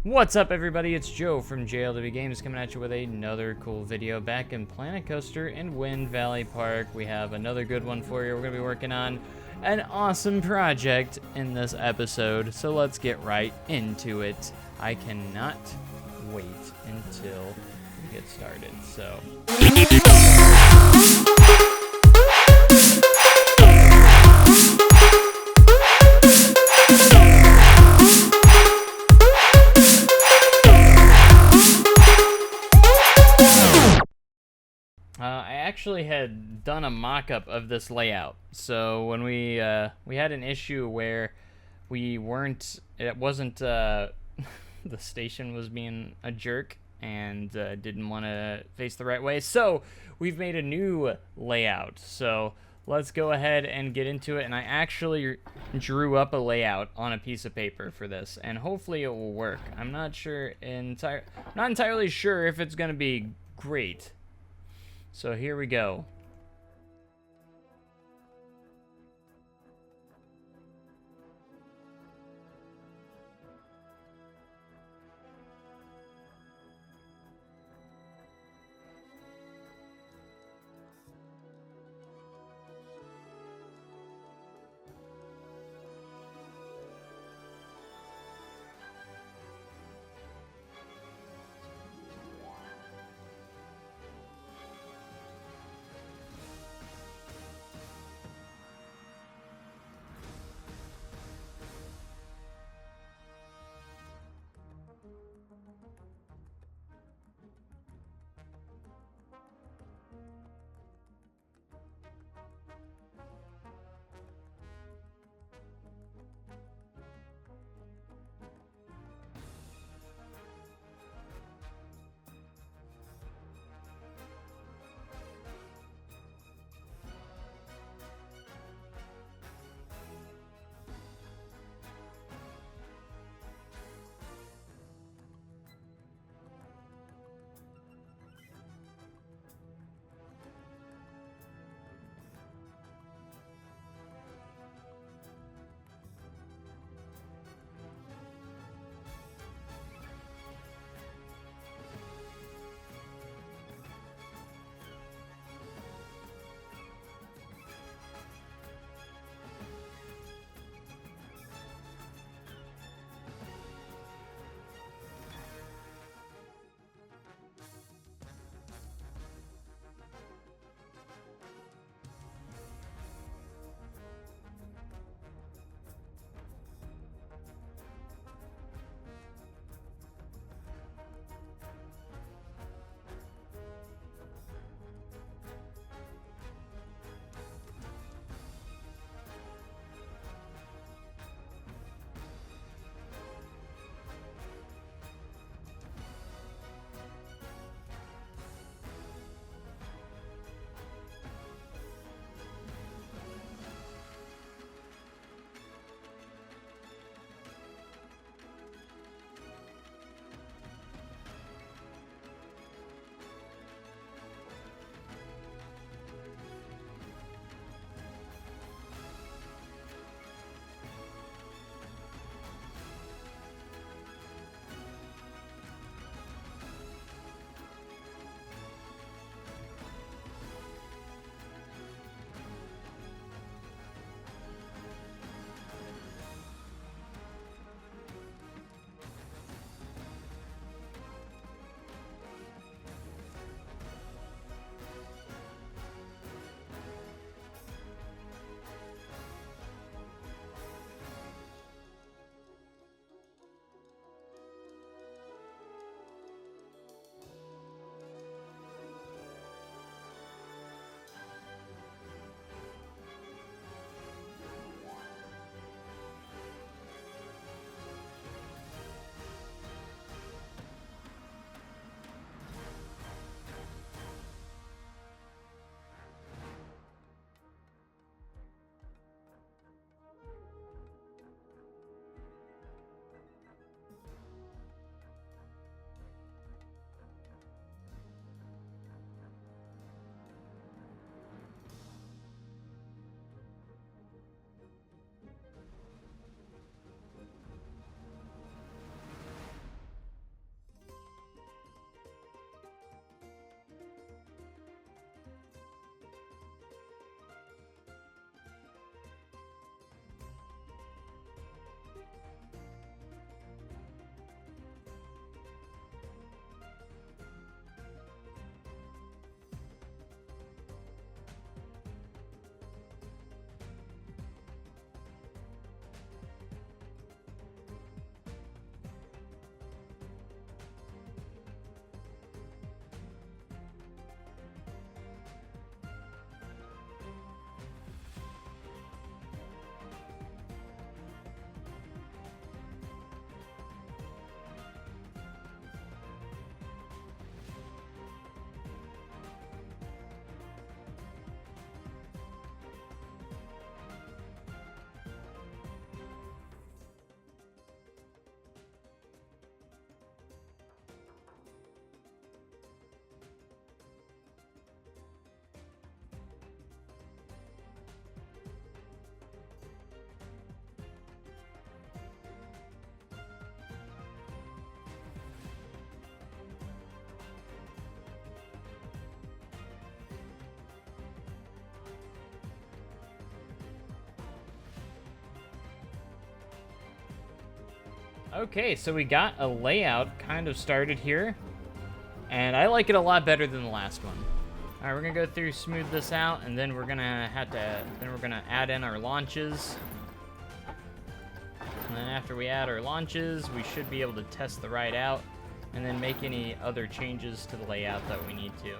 What's up, everybody? It's Joe from JLW Games coming at you with another cool video back in Planet Coaster in Wind Valley Park. We have another good one for you. We're going to be working on an awesome project in this episode, so let's get right into it. I cannot wait until we get started, so... I actually had done a mock-up of this layout. So when we had an issue where it wasn't the station was being a jerk and didn't want to face the right way. So we've made a new layout. So let's go ahead and get into it. And I actually drew up a layout on a piece of paper for this, and hopefully it will work. I'm not entirely sure if it's gonna be great. So here we go. Okay, so we got a layout kind of started here, and I like it a lot better than the last one. All right, we're gonna go through, smooth this out, and then we're gonna add in our launches. And then after we add our launches, we should be able to test the ride out, and then make any other changes to the layout that we need to.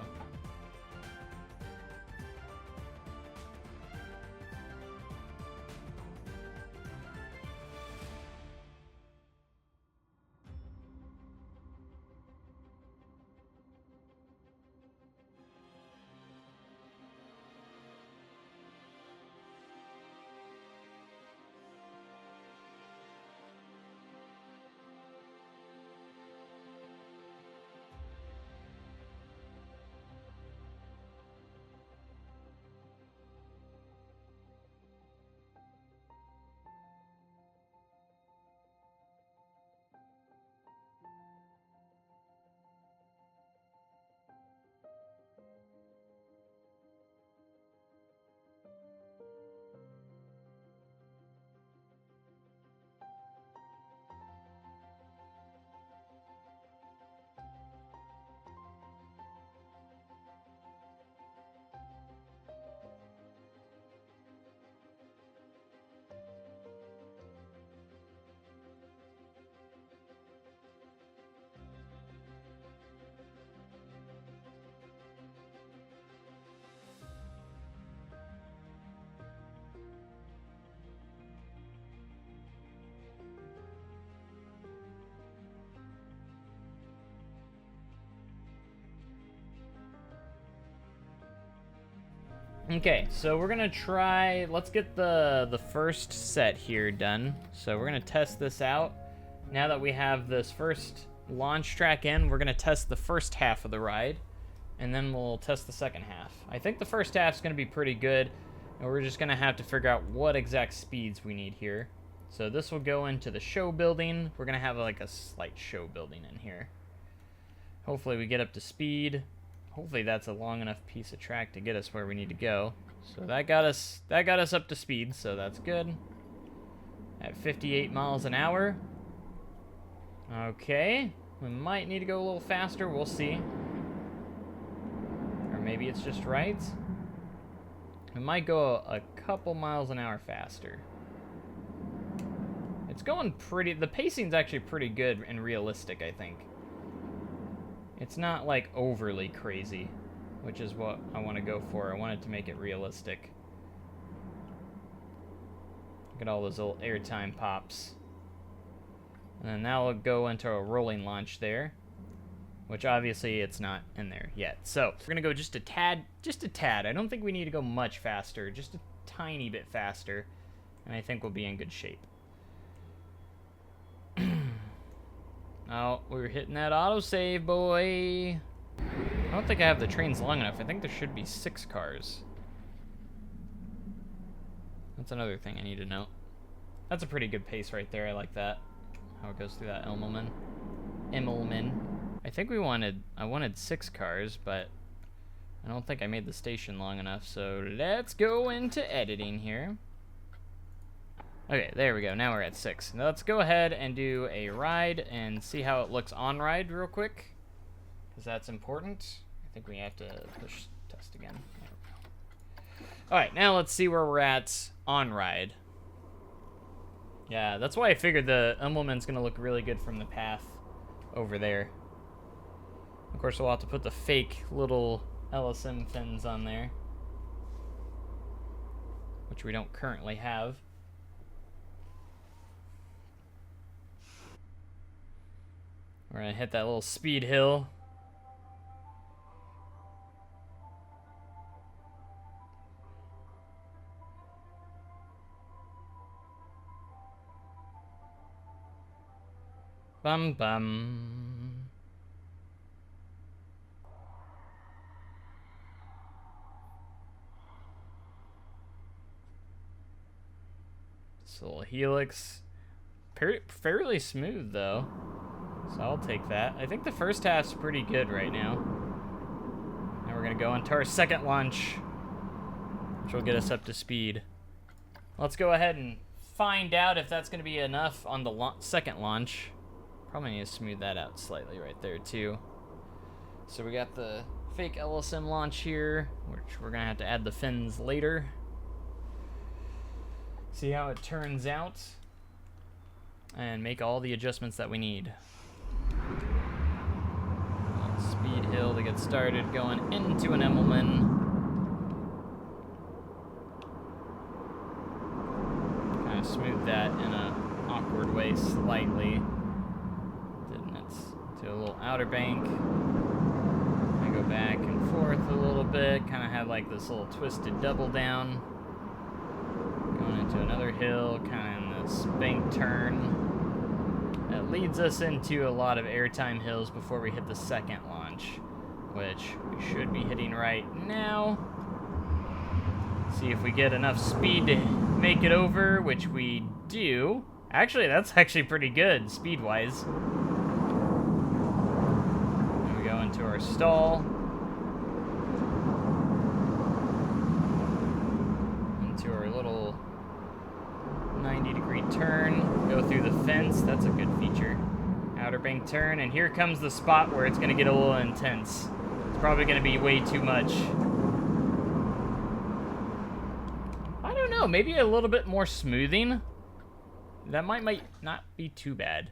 Okay, so we're gonna try, let's get the first set here done. So we're gonna test this out. Now that we have this first launch track in, we're gonna test the first half of the ride, and then we'll test the second half. I think the first half's gonna be pretty good, and we're just gonna have to figure out what exact speeds we need here. So this will go into the show building. We're gonna have like a slight show building in here. Hopefully we get up to speed. Hopefully that's a long enough piece of track to get us where we need to go. So that got us up to speed, so that's good. At 58 miles an hour. Okay, we might need to go a little faster, we'll see. Or maybe it's just right. We might go a couple miles an hour faster. It's going pretty, the pacing's actually pretty good and realistic, I think. It's not like overly crazy, which is what I want to go for. I wanted to make it realistic. Look at all those little airtime pops. And then now we'll go into a rolling launch there, which obviously it's not in there yet. So we're gonna go just a tad. I don't think we need to go much faster, just a tiny bit faster, and I think we'll be in good shape. Oh, we were hitting that autosave, boy. I don't think I have the trains long enough. I think there should be 6 cars. That's another thing I need to know. That's a pretty good pace right there. I like that. How it goes through that Immelman. I think I wanted 6 cars, but I don't think I made the station long enough. So let's go into editing here. Okay, there we go. Now we're at 6. Now let's go ahead and do a ride and see how it looks on ride real quick, because that's important. I think we have to push test again. There we go. All right, now let's see where we're at on ride. Yeah, that's why I figured the Immelman's gonna look really good from the path over there. Of course, we'll have to put the fake little LSM fins on there, which we don't currently have. We're gonna hit that little speed hill. Bum bum. This little helix. Fairly smooth though. So I'll take that. I think the first half's pretty good right now. Now we're gonna go into our second launch, which will get us up to speed. Let's go ahead and find out if that's going to be enough on the second launch. Probably need to smooth that out slightly right there too. So we got the fake LSM launch here, which we're going to have to add the fins later. See how it turns out. And make all the adjustments that we need. Speed hill to get started, going into an Immelmann. Kind of smooth that in an awkward way slightly. Didn't it? To a little outer bank. I go back and forth a little bit. Kind of have like this little twisted double down. Going into another hill, kind of in this bank turn. That leads us into a lot of airtime hills before we hit the second launch, which we should be hitting right now. See if we get enough speed to make it over, which we do. Actually, that's actually pretty good speed-wise. Then we go into our stall. Into our little 90-degree turn, go through the fence. That's a good feature. Outer bank turn, and here comes the spot where it's going to get a little intense. It's probably going to be way too much. I don't know, maybe a little bit more smoothing. That might not be too bad.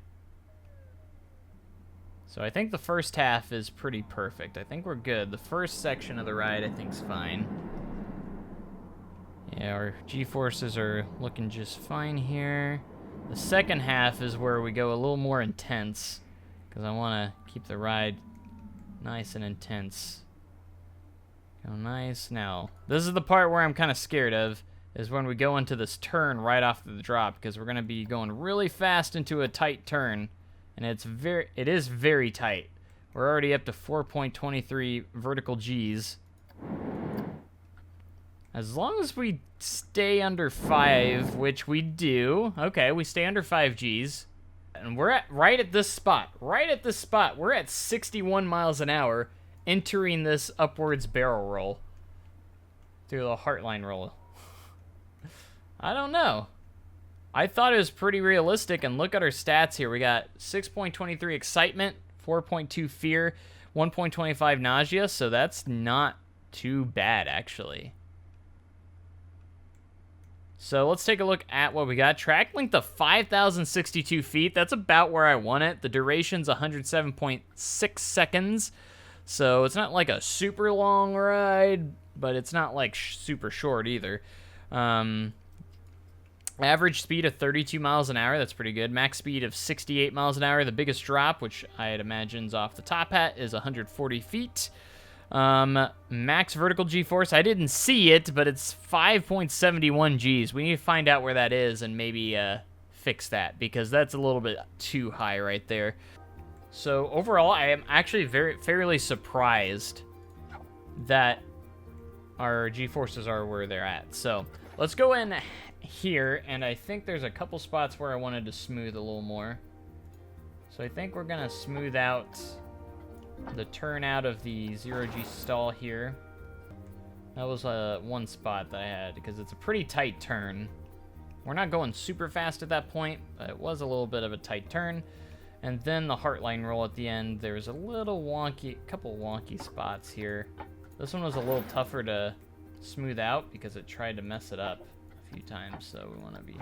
So I think the first half is pretty perfect. I think we're good. The first section of the ride I think's fine. Yeah, our G-forces are looking just fine here. The second half is where we go a little more intense, because I want to keep the ride nice and intense. Go nice. Now, this is the part where I'm kind of scared of, is when we go into this turn right off the drop, because we're going to be going really fast into a tight turn, and it is very tight. We're already up to 4.23 vertical Gs. As long as we stay under 5, which we do. Okay, we stay under 5 Gs. And we're right at this spot. Right at this spot. We're at 61 miles an hour entering this upwards barrel roll. Through the Heartline roll. I don't know. I thought it was pretty realistic, and look at our stats here. We got 6.23 excitement, 4.2 fear, 1.25 nausea, so that's not too bad, actually. So let's take a look at what we got. Track length of 5,062 feet. That's about where I want it. The duration's 107.6 seconds. So it's not like a super long ride, but it's not like super short either. Average speed of 32 miles an hour. That's pretty good. Max speed of 68 miles an hour. The biggest drop, which I'd imagine's off the top hat, is 140 feet. Max vertical G-force, I didn't see it, but it's 5.71 Gs. We need to find out where that is and maybe fix that, because that's a little bit too high right there. So overall, I am actually fairly surprised that our G-forces are where they're at. So let's go in here, and I think there's a couple spots where I wanted to smooth a little more. So I think we're gonna smooth out the turn out of the 0G stall here. That was one spot that I had, because it's a pretty tight turn. We're not going super fast at that point, but it was a little bit of a tight turn. And then the Heartline roll at the end, there's a little couple wonky spots here. This one was a little tougher to smooth out because it tried to mess it up a few times, so we want to be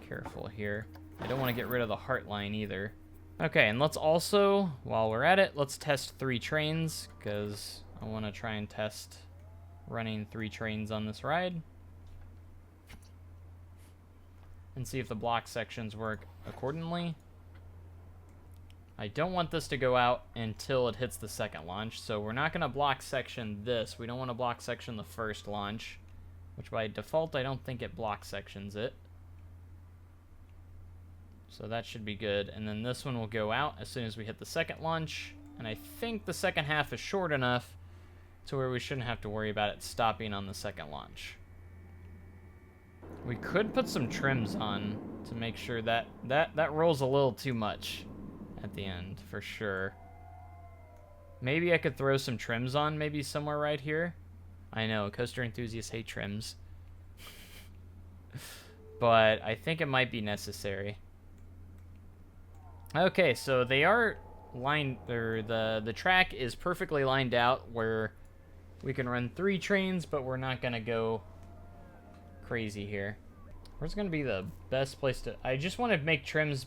careful here. I don't want to get rid of the Heartline either. Okay, and let's also, while we're at it, let's test 3 trains, because I want to try and test running 3 trains on this ride. And see if the block sections work accordingly. I don't want this to go out until it hits the second launch, so we're not going to block section this. We don't want to block section the first launch, which by default I don't think it block sections it. So that should be good. And then this one will go out as soon as we hit the second launch. And I think the second half is short enough to where we shouldn't have to worry about it stopping on the second launch. We could put some trims on to make sure that rolls a little too much at the end, for sure. Maybe I could throw some trims on, maybe somewhere right here. I know, coaster enthusiasts hate trims. but I think it might be necessary. Okay, so they are lined, or the track is perfectly lined out where we can run 3 trains, but we're not gonna go crazy here. Where's gonna be the best place to... I just want to make trims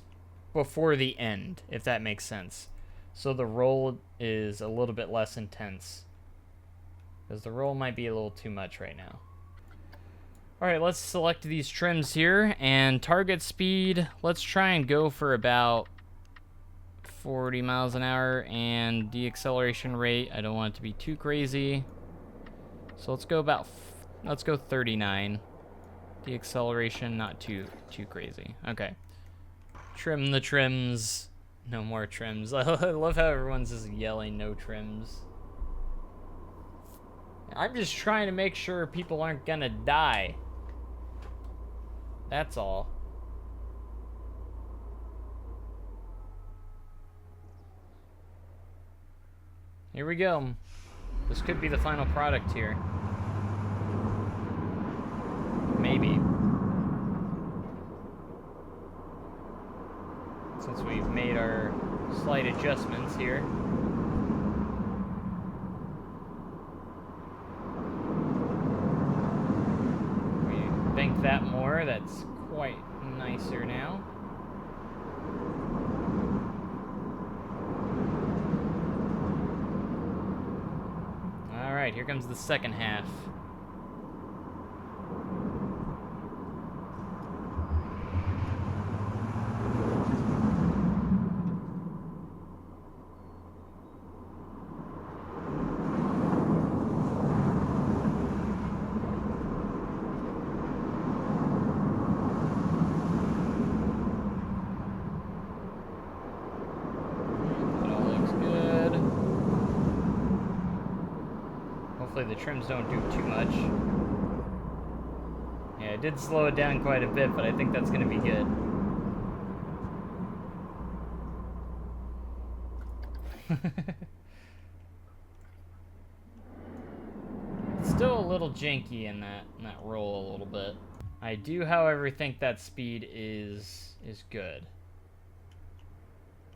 before the end, if that makes sense. So the roll is a little bit less intense. Because the roll might be a little too much right now. Alright, let's select these trims here. And target speed, let's try and go for about 40 miles an hour. And deacceleration rate, I don't want it to be too crazy. So let's go about... let's go 39. Deacceleration, not too crazy. Okay. Trim the trims. No more trims. I love how everyone's just yelling no trims. I'm just trying to make sure people aren't gonna die. That's all. Here we go. This could be the final product here. Maybe. Since we've made our slight adjustments here. We bank that more, that's quite nicer now. Alright, here comes the second half. Hopefully the trims don't do too much. Yeah, it did slow it down quite a bit, but I think that's going to be good. It's still a little janky in that roll a little bit. I do, however, think that speed is good.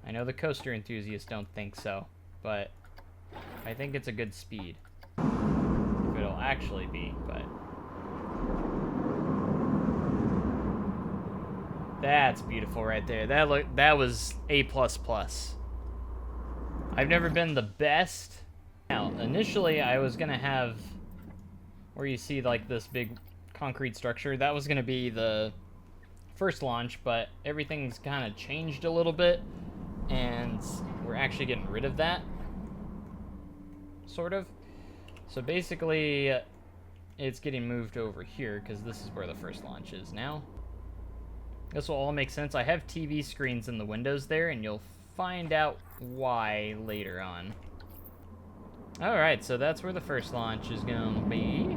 I know the coaster enthusiasts don't think so, but I think it's a good speed. If it'll actually be, but... That's beautiful right there. That was A++. I've never been the best. Now, initially I was gonna have where you see like this big concrete structure. That was gonna be the first launch, but everything's kind of changed a little bit, and we're actually getting rid of that, sort of. So basically, it's getting moved over here because this is where the first launch is now. This will all make sense. I have TV screens in the windows there, and you'll find out why later on. Alright, so that's where the first launch is gonna be.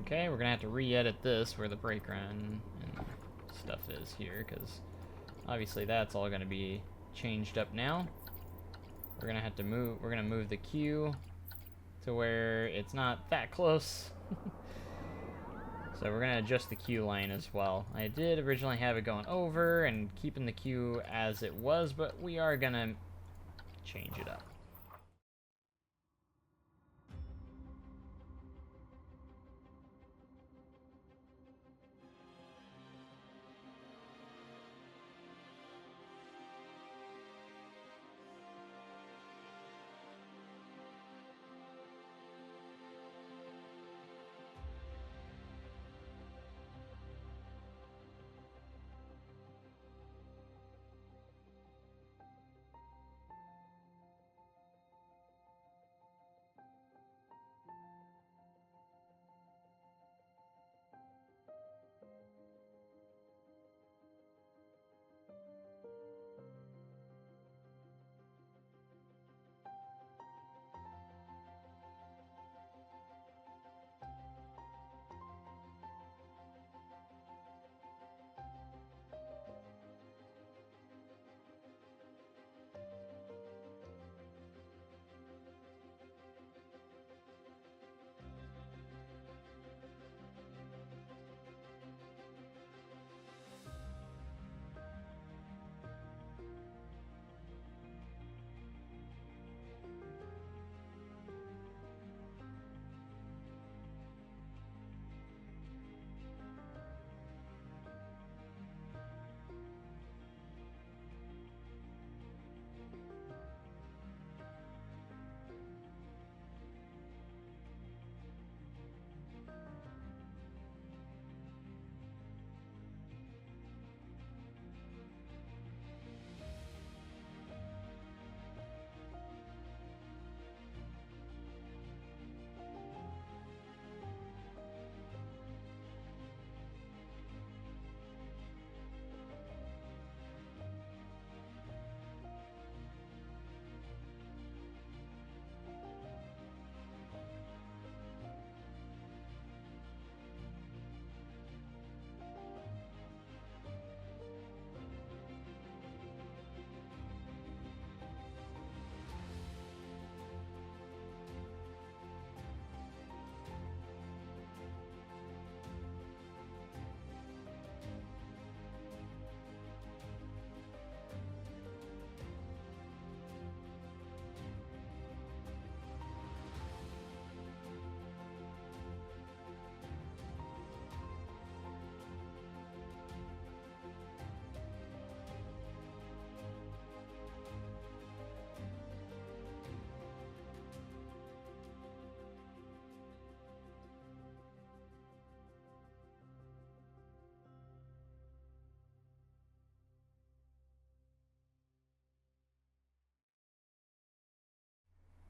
Okay, we're gonna have to re-edit this where the brake run and stuff is here, because obviously that's all gonna be changed up now. We're gonna have to move, we're gonna move the queue to where it's not that close. So we're gonna adjust the queue line as well. I did originally have it going over and keeping the queue as it was, but we are gonna change it up.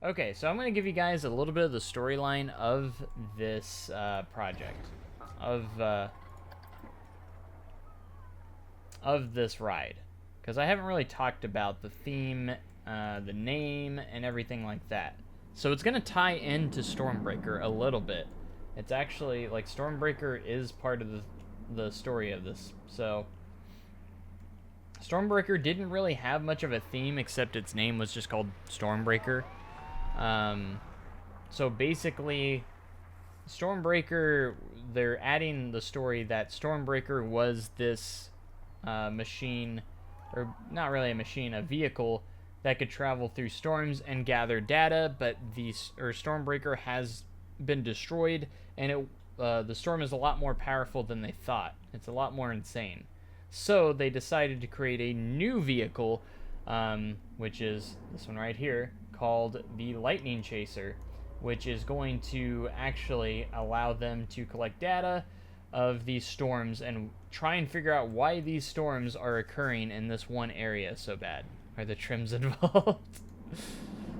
Okay, so I'm going to give you guys a little bit of the storyline of this project, of this ride, because I haven't really talked about the theme, the name, and everything like that. So it's going to tie into Stormbreaker a little bit. It's actually, like, Stormbreaker is part of the story of this. So Stormbreaker didn't really have much of a theme, except its name was just called Stormbreaker. So basically, Stormbreaker, they're adding the story that Stormbreaker was this machine, or not really a machine, a vehicle that could travel through storms and gather data, but Stormbreaker has been destroyed, and the storm is a lot more powerful than they thought. It's a lot more insane. So they decided to create a new vehicle, which is this one right here, called the Lightning Chaser, which is going to actually allow them to collect data of these storms and try and figure out why these storms are occurring in this one area so bad. Are the trims involved?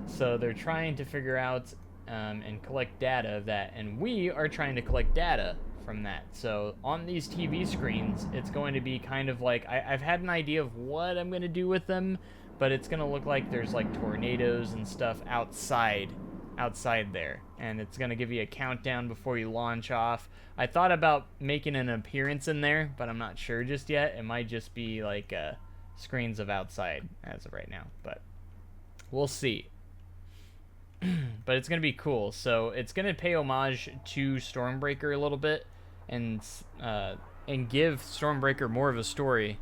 So they're trying to figure out and collect data of that, and we are trying to collect data from that. So on these TV screens, it's going to be kind of like, I've had an idea of what I'm going to do with them, but it's going to look like there's like tornadoes and stuff outside there, and it's going to give you a countdown before you launch off. I thought about making an appearance in there, but I'm not sure just yet. It might just be like screens of outside as of right now, but we'll see. But it's going to be cool. So it's going to pay homage to Stormbreaker a little bit, and give Stormbreaker more of a story,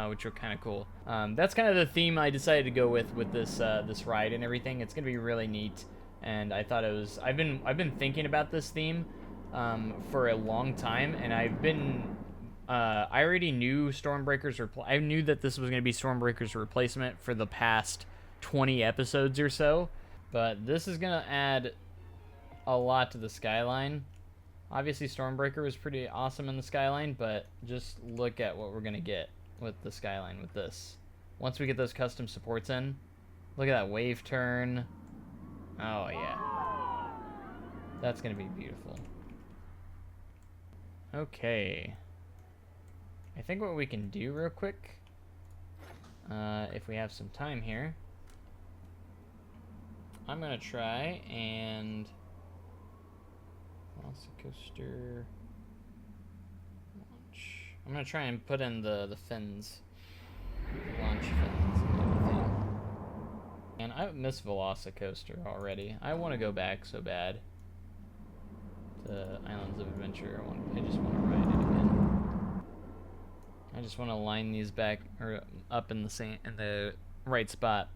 which are kind of cool. That's kind of the theme I decided to go with this this ride and everything. It's going to be really neat, and I thought it was. I've been thinking about this theme for a long time, and I already knew Stormbreaker's I knew that this was going to be Stormbreaker's replacement for the past 20 episodes or so, but this is going to add a lot to the skyline. Obviously, Stormbreaker was pretty awesome in the skyline, but just look at what we're going to get with the skyline with this. Once we get those custom supports in, look at that wave turn. Oh, yeah. That's going to be beautiful. Okay. I think what we can do real quick, if we have some time here, I'm going to try and Velocicoaster launch. I'm going to try and put in the fins, the launch fins and everything. And I miss Velocicoaster already. I want to go back so bad to Islands of Adventure. I just want to ride it again. I just want to line these back or up in the right spot,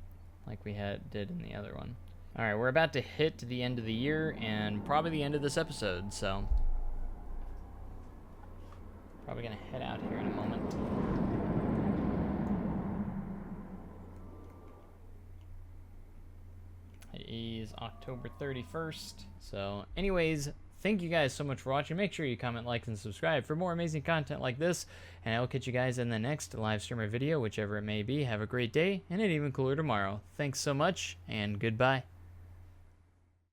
like we did in the other one. All right, we're about to hit the end of the year and probably the end of this episode, so probably gonna head out here in a moment. It is October 31st. So, anyways, thank you guys so much for watching. Make sure you comment, like, and subscribe for more amazing content like this. And I will catch you guys in the next live stream or video, whichever it may be. Have a great day and an even cooler tomorrow. Thanks so much, and goodbye.